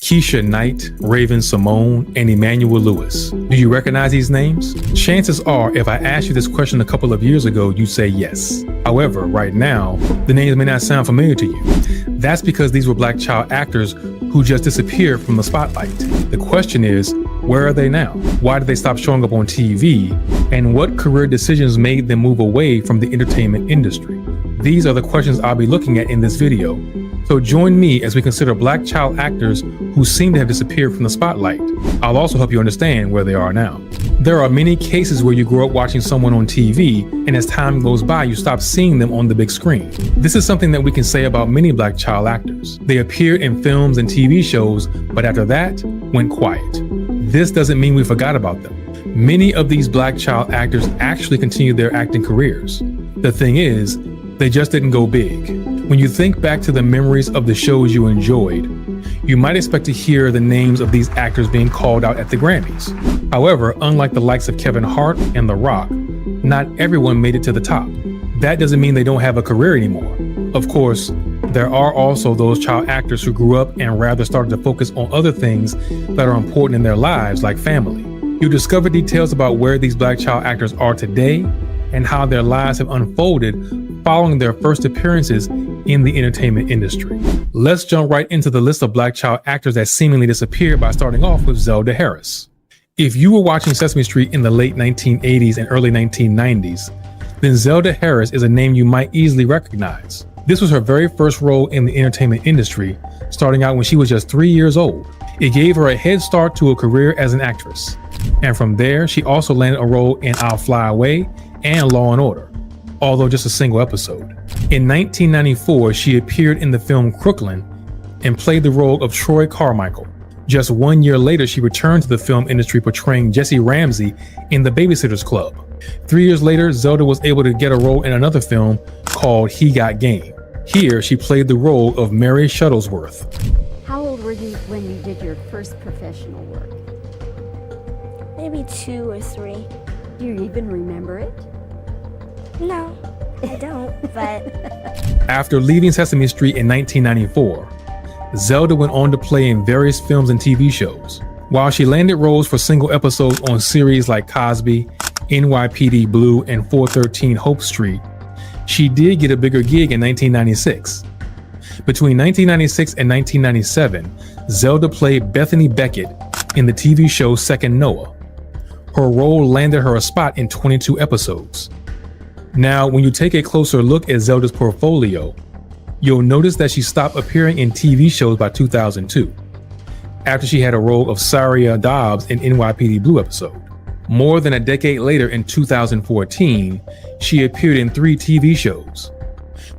Keisha Knight, Raven Simone, and Emanuel Lewis. Do you recognize these names? Chances are, if I asked you this question a couple of years ago, you'd say yes. However, right now, the names may not sound familiar to you. That's because these were Black child actors who just disappeared from the spotlight. The question is, where are they now? Why did they stop showing up on TV? And what career decisions made them move away from the entertainment industry? These are the questions I'll be looking at in this video. So join me as we consider Black child actors who seem to have disappeared from the spotlight. I'll also help you understand where they are now. There are many cases where you grow up watching someone on TV, and as time goes by, you stop seeing them on the big screen. This is something that we can say about many Black child actors. They appeared in films and TV shows, but after that, went quiet. This doesn't mean we forgot about them. Many of these Black child actors actually continued their acting careers. The thing is, they just didn't go big. When you think back to the memories of the shows you enjoyed, you might expect to hear the names of these actors being called out at the Grammys. However, unlike the likes of Kevin Hart and The Rock, not everyone made it to the top. That doesn't mean they don't have a career anymore. Of course, there are also those child actors who grew up and rather started to focus on other things that are important in their lives, like family. You discover details about where these Black child actors are today and how their lives have unfolded following their first appearances in the entertainment industry. Let's jump right into the list of Black child actors that seemingly disappeared by starting off with Zelda Harris. If you were watching Sesame Street in the late 1980s and early 1990s, then Zelda Harris is a name you might easily recognize. This was her very first role in the entertainment industry, starting out when she was just 3 years old. It gave her a head start to a career as an actress. And from there, she also landed a role in I'll Fly Away and Law & Order, although just a single episode. In 1994, she appeared in the film Crooklyn and played the role of Troy Carmichael. Just 1 year later, she returned to the film industry portraying Jessie Ramsey in The Babysitter's Club. 3 years later, Zelda was able to get a role in another film called He Got Game. Here, she played the role of Mary Shuttlesworth. How old were you when you did your first professional work? Maybe 2 or 3. Do you even remember it? No, I don't, but... After leaving Sesame Street in 1994, Zelda went on to play in various films and TV shows. While she landed roles for single episodes on series like Cosby, NYPD Blue, and 413 Hope Street, she did get a bigger gig in 1996. Between 1996 and 1997, Zelda played Bethany Beckett in the TV show Second Noah. Her role landed her a spot in 22 episodes. Now, when you take a closer look at Zelda's portfolio, you'll notice that she stopped appearing in TV shows by 2002, after she had a role of Saria Dobbs in NYPD Blue episode. More than a decade later, in 2014, she appeared in 3 TV shows.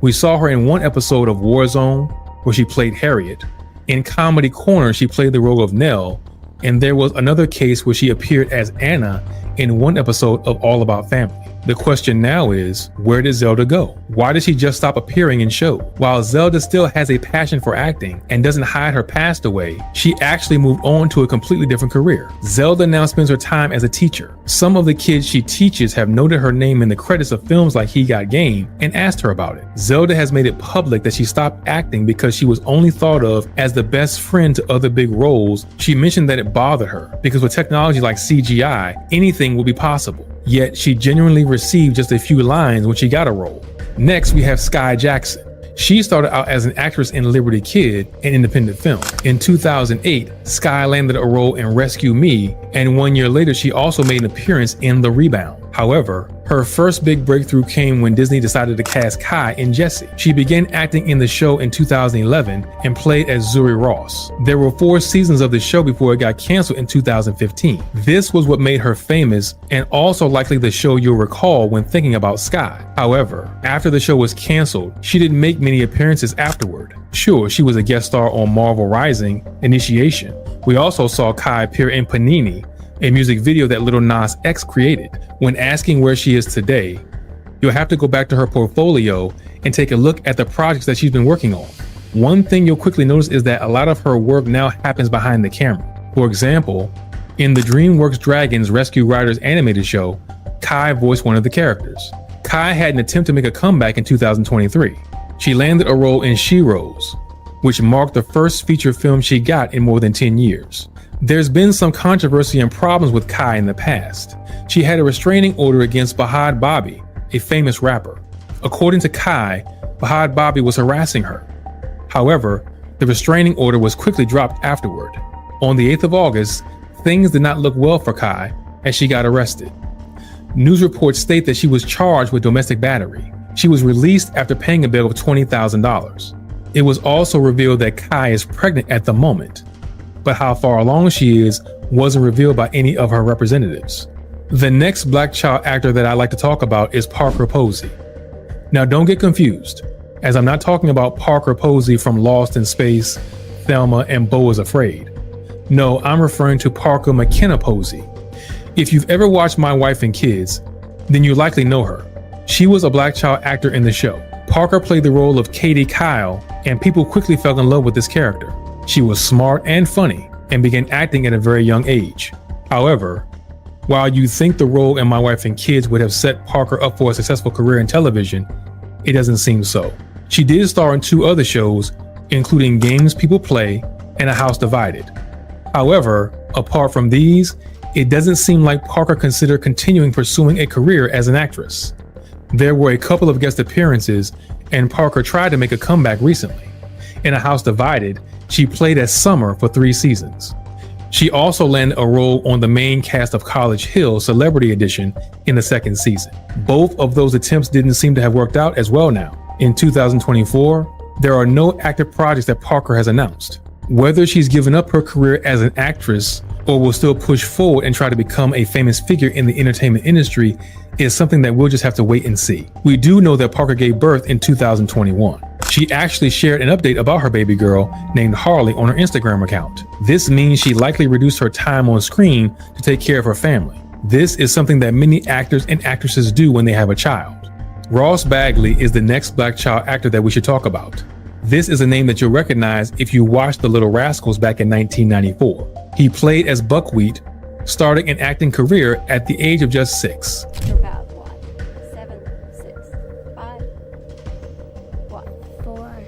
We saw her in one episode of Warzone, where she played Harriet. In Comedy Corner, she played the role of Nell, and there was another case where she appeared as Anna in one episode of All About Family. The question now is, where did Zelda go? Why did she just stop appearing in shows? While Zelda still has a passion for acting and doesn't hide her past away, she actually moved on to a completely different career. Zelda now spends her time as a teacher. Some of the kids she teaches have noted her name in the credits of films like He Got Game and asked her about it. Zelda has made it public that she stopped acting because she was only thought of as the best friend to other big roles. She mentioned that it bothered her because with technology like CGI, anything will be possible. Yet she genuinely received just a few lines when she got a role. Next, we have Sky Jackson. She started out as an actress in Liberty Kid, an independent film. In 2008, Sky landed a role in Rescue Me, and 1 year later, she also made an appearance in The Rebound. However, her first big breakthrough came when Disney decided to cast Kai in Jessie. She began acting in the show in 2011 and played as Zuri Ross. There were 4 seasons of the show before it got canceled in 2015. This was what made her famous and also likely the show you'll recall when thinking about Sky. However, after the show was canceled, she didn't make many appearances afterward. Sure, she was a guest star on Marvel Rising, Initiation. We also saw Kai appear in Panini, a music video that Lil Nas X created. When asking where she is today, you'll have to go back to her portfolio and take a look at the projects that she's been working on. One thing you'll quickly notice is that a lot of her work now happens behind the camera. For example, in the DreamWorks Dragons Rescue Riders animated show, Kai voiced one of the characters. Kai had an attempt to make a comeback in 2023. She landed a role in She Rose, which marked the first feature film she got in more than 10 years. There's been some controversy and problems with Kai in the past. She had a restraining order against Bahad Bobby, a famous rapper. According to Kai, Bahad Bobby was harassing her. However, the restraining order was quickly dropped afterward. On the 8th of August, things did not look well for Kai as she got arrested. News reports state that she was charged with domestic battery. She was released after paying a bail of $20,000. It was also revealed that Kai is pregnant at the moment, but how far along she is wasn't revealed by any of her representatives. The next black child actor that I like to talk about is Parker Posey. Now don't get confused, as I'm not talking about Parker Posey from Lost in Space, Thelma, and Beau is Afraid. No, I'm referring to Parker McKenna Posey. If you've ever watched My Wife and Kids, then you likely know her. She was a black child actor in the show. Parker played the role of Katie Kyle, and people quickly fell in love with this character. She was smart and funny, and began acting at a very young age. However, while you think the role in My Wife and Kids would have set Parker up for a successful career in television, it doesn't seem so. She did star in 2 other shows, including Games People Play and A House Divided. However, apart from these, it doesn't seem like Parker considered continuing pursuing a career as an actress. There were a couple of guest appearances, and Parker tried to make a comeback recently. In A House Divided, she played as Summer for 3 seasons. She also landed a role on the main cast of College Hill Celebrity Edition in the 2nd season. Both of those attempts didn't seem to have worked out as well now. In 2024, there are no active projects that Parker has announced. Whether she's given up her career as an actress or will still push forward and try to become a famous figure in the entertainment industry is something that we'll just have to wait and see. We do know that Parker gave birth in 2021. She actually shared an update about her baby girl named Harley on her Instagram account. This means she likely reduced her time on screen to take care of her family. This is something that many actors and actresses do when they have a child. Ross Baggley is the next black child actor that we should talk about. This is a name that you'll recognize if you watched The Little Rascals back in 1994. He played as Buckwheat, starting an acting career at the age of just 6. About what? 7, 6, 5, what? 4,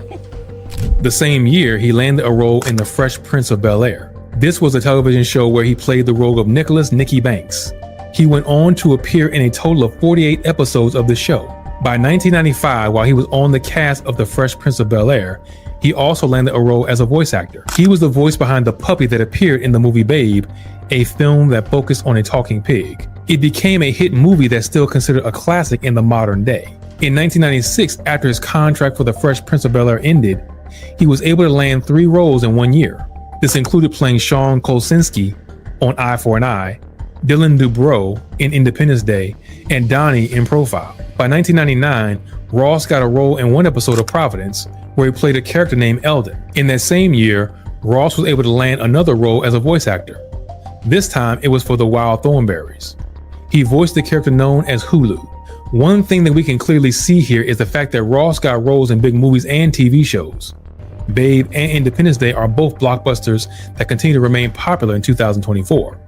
6. The same year, he landed a role in The Fresh Prince of Bel-Air. This was a television show where he played the role of Nicholas Nicky Banks. He went on to appear in a total of 48 episodes of the show. By 1995, while he was on the cast of The Fresh Prince of Bel-Air, he also landed a role as a voice actor. He was the voice behind the puppy that appeared in the movie Babe, a film that focused on a talking pig. It became a hit movie that's still considered a classic in the modern day. In 1996, after his contract for The Fresh Prince of Bel-Air ended, he was able to land 3 roles in 1 year. This included playing Sean Kolsinski on Eye for an Eye, Dylan Dubrow in Independence Day, and Donnie in Profile. By 1999, Ross got a role in 1 episode of Providence, where he played a character named Eldon. In that same year, Ross was able to land another role as a voice actor. This time, it was for The Wild Thornberrys. He voiced the character known as Hulu. One thing that we can clearly see here is the fact that Ross got roles in big movies and TV shows. Babe and Independence Day are both blockbusters that continue to remain popular in 2024.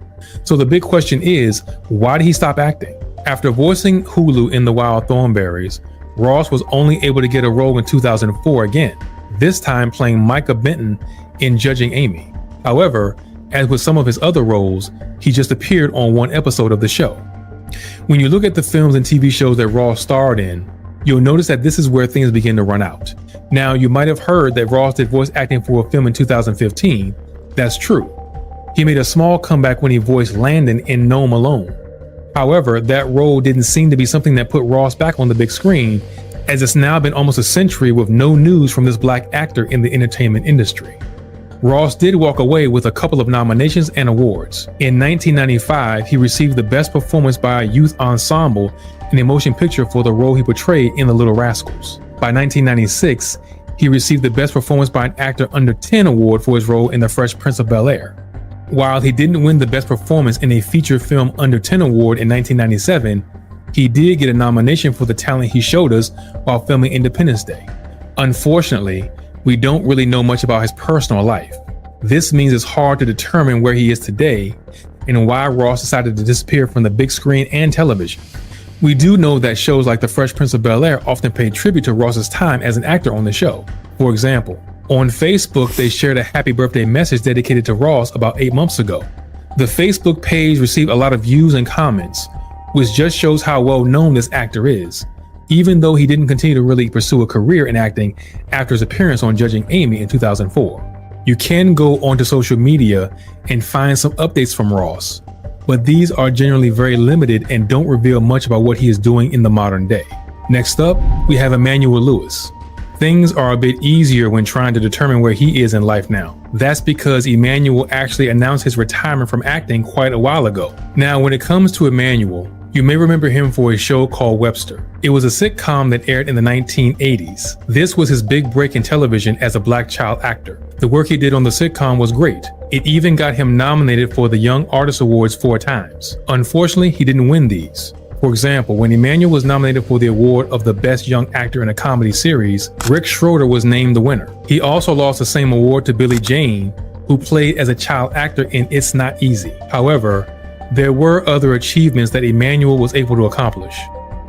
So the big question is, why did he stop acting? After voicing Hulu in The Wild Thornberrys, Ross was only able to get a role in 2004 again, this time playing Micah Benton in Judging Amy. However, as with some of his other roles, he just appeared on 1 episode of the show. When you look at the films and TV shows that Ross starred in, you'll notice that this is where things begin to run out. Now, you might have heard that Ross did voice acting for a film in 2015. That's true. He made a small comeback when he voiced Landon in Gnome Alone. However, that role didn't seem to be something that put Ross back on the big screen, as it's now been almost a century with no news from this black actor in the entertainment industry. Ross did walk away with a couple of nominations and awards. In 1995, he received the Best Performance by a Youth Ensemble in a motion picture for the role he portrayed in The Little Rascals. By 1996, he received the Best Performance by an Actor Under 10 award for his role in The Fresh Prince of Bel-Air. While he didn't win the Best Performance in a Feature Film Under 10 award in 1997, he did get a nomination for the talent he showed us while filming Independence Day. Unfortunately, we don't really know much about his personal life. This means it's hard to determine where he is today, and why Ross decided to disappear from the big screen and television. We do know that shows like The Fresh Prince of Bel-Air often paid tribute to Ross's time as an actor on the show. For example, on Facebook, they shared a happy birthday message dedicated to Ross about 8 months ago. The Facebook page received a lot of views and comments, which just shows how well known this actor is, even though he didn't continue to really pursue a career in acting after his appearance on Judging Amy in 2004. You can go onto social media and find some updates from Ross, but these are generally very limited and don't reveal much about what he is doing in the modern day. Next up, we have Emanuel Lewis. Things are a bit easier when trying to determine where he is in life now. That's because Emanuel actually announced his retirement from acting quite a while ago. Now, when it comes to Emanuel, you may remember him for a show called Webster. It was a sitcom that aired in the 1980s. This was his big break in television as a black child actor. The work he did on the sitcom was great. It even got him nominated for the Young Artist Awards 4 times. Unfortunately, he didn't win these. For example, when Emanuel was nominated for the award of the Best Young Actor in a Comedy Series, Rick Schroeder was named the winner. He also lost the same award to Billie Jane, who played as a child actor in It's Not Easy. However, there were other achievements that Emanuel was able to accomplish.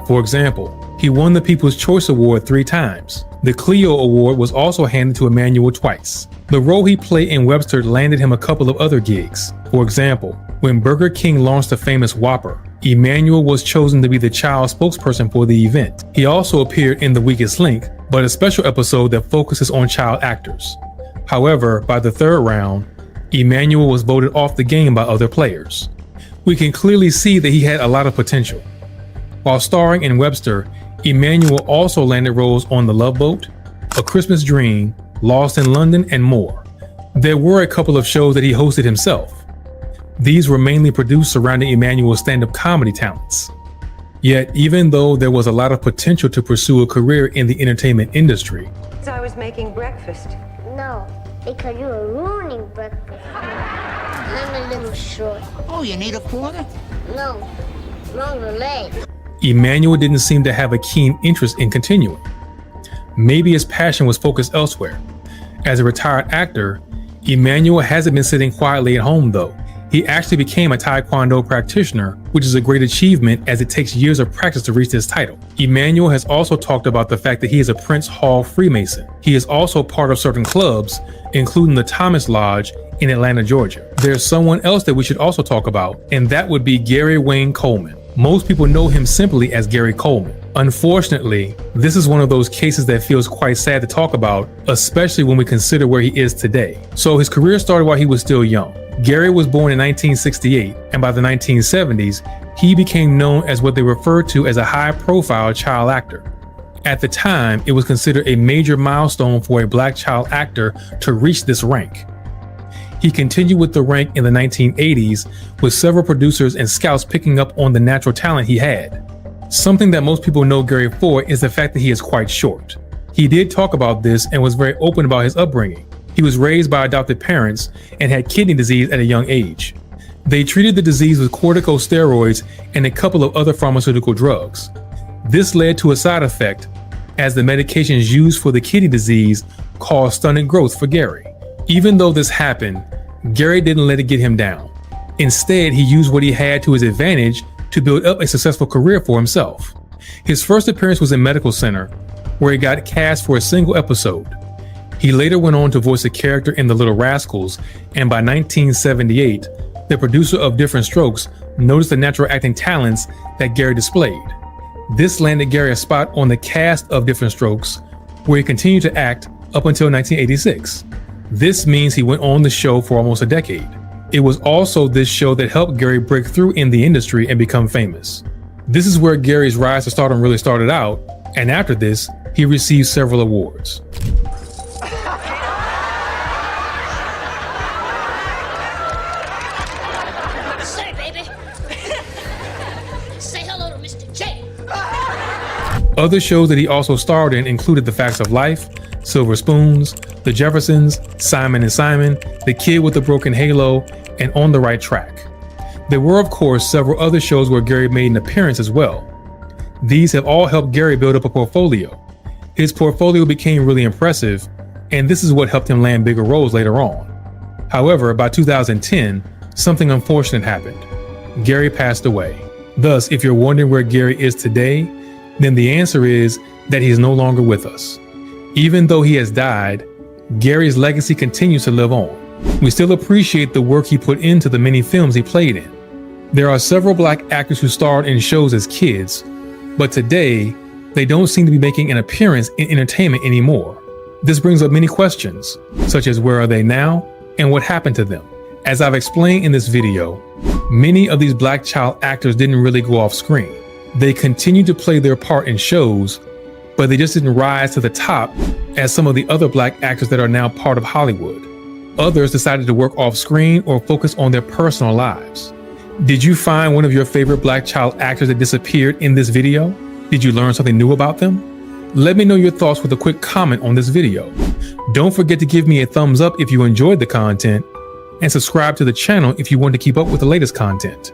For example, he won the People's Choice Award 3 times. The Clio Award was also handed to Emanuel twice. The role he played in Webster landed him a couple of other gigs. For example, when Burger King launched the famous Whopper, Emanuel was chosen to be the child spokesperson for the event. He also appeared in The Weakest Link, but a special episode that focuses on child actors. However, by the 3rd round, Emanuel was voted off the game by other players. We can clearly see that he had a lot of potential. While starring in Webster, Emanuel also landed roles on The Love Boat, A Christmas Dream, Lost in London, and more. There were a couple of shows that he hosted himself. These were mainly produced surrounding Emanuel's stand-up comedy talents. Yet, even though there was a lot of potential to pursue a career in the entertainment industry, I was making breakfast. No, because you were ruining breakfast. I'm a little short. Oh, you need a quarter? No, longer legs. Emanuel didn't seem to have a keen interest in continuing. Maybe his passion was focused elsewhere. As a retired actor, Emanuel hasn't been sitting quietly at home though. He actually became a Taekwondo practitioner, which is a great achievement as it takes years of practice to reach this title. Emanuel has also talked about the fact that he is a Prince Hall Freemason. He is also part of certain clubs, including the Thomas Lodge in Atlanta, Georgia. There's someone else that we should also talk about, and that would be Gary Wayne Coleman. Most people know him simply as Gary Coleman. Unfortunately, this is one of those cases that feels quite sad to talk about, especially when we consider where he is today. So his career started while he was still young. Gary was born in 1968, and by the 1970s, he became known as what they referred to as a high-profile child actor. At the time, it was considered a major milestone for a black child actor to reach this rank. He continued with the rank in the 1980s, with several producers and scouts picking up on the natural talent he had. Something that most people know Gary for is the fact that he is quite short. He did talk about this and was very open about his upbringing. He was raised by adopted parents and had kidney disease at a young age. They treated the disease with corticosteroids and a couple of other pharmaceutical drugs. This led to a side effect, as the medications used for the kidney disease caused stunted growth for Gary. Even though this happened, Gary didn't let it get him down. Instead, he used what he had to his advantage to build up a successful career for himself. His first appearance was in Medical Center, where he got cast for a single episode. He later went on to voice a character in The Little Rascals, and by 1978, the producer of Different Strokes noticed the natural acting talents that Gary displayed. This landed Gary a spot on the cast of Different Strokes, where he continued to act up until 1986. This means he went on the show for almost a decade. It was also this show that helped Gary break through in the industry and become famous. This is where Gary's rise to stardom really started out, and after this, he received several awards. Say, baby. Say hello to Mr. J. Other shows that he also starred in included The Facts of Life, Silver Spoons, The Jeffersons, Simon and Simon, The Kid with the Broken Halo, and On the Right Track. There were, of course, several other shows where Gary made an appearance as well. These have all helped Gary build up a portfolio. His portfolio became really impressive, and this is what helped him land bigger roles later on. However, by 2010, something unfortunate happened. Gary passed away. Thus, if you're wondering where Gary is today, then the answer is that he is no longer with us. Even though he has died, Gary's legacy continues to live on. We still appreciate the work he put into the many films he played in. There are several black actors who starred in shows as kids, but today, they don't seem to be making an appearance in entertainment anymore. This brings up many questions, such as where are they now and what happened to them? As I've explained in this video, many of these black child actors didn't really go off screen. They continued to play their part in shows, but they just didn't rise to the top as some of the other black actors that are now part of Hollywood. Others decided to work off screen or focus on their personal lives. Did you find one of your favorite black child actors that disappeared in this video? Did you learn something new about them? Let me know your thoughts with a quick comment on this video. Don't forget to give me a thumbs up if you enjoyed the content, and subscribe to the channel if you want to keep up with the latest content.